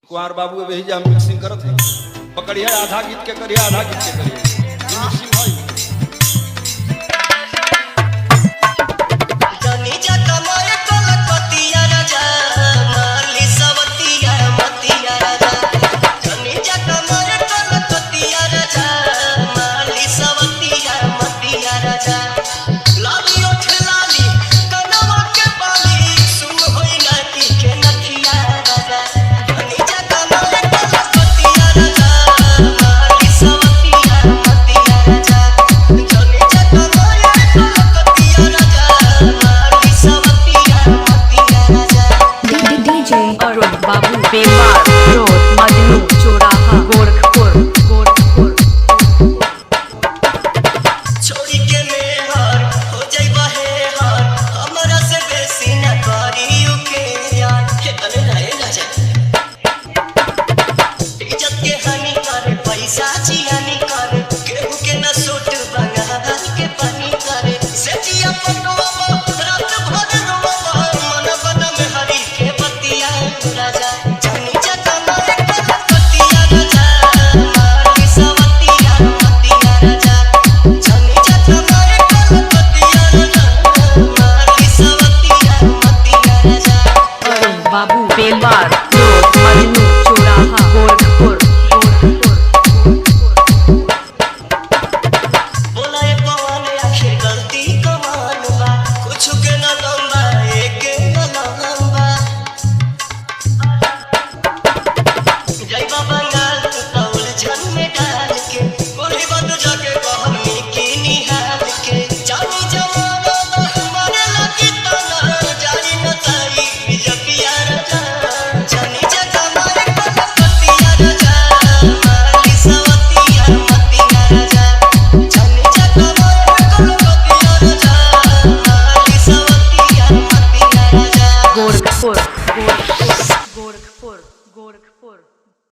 कुंवर बाबू अभी जा मिक्सिंग करत है, पकड़िए आधा गीत के करिए आधा गीत के करिए मिक्सिंग है। बाबू बेमार रोड मजनू चौराहा गोरखपुर गोरखपुर छोड़ी के मेहर हो जाइबा है हार हमरा से बेसी न करियो के यार हे तने रहे ना जा इज्जत के हानि करे पैसा जिया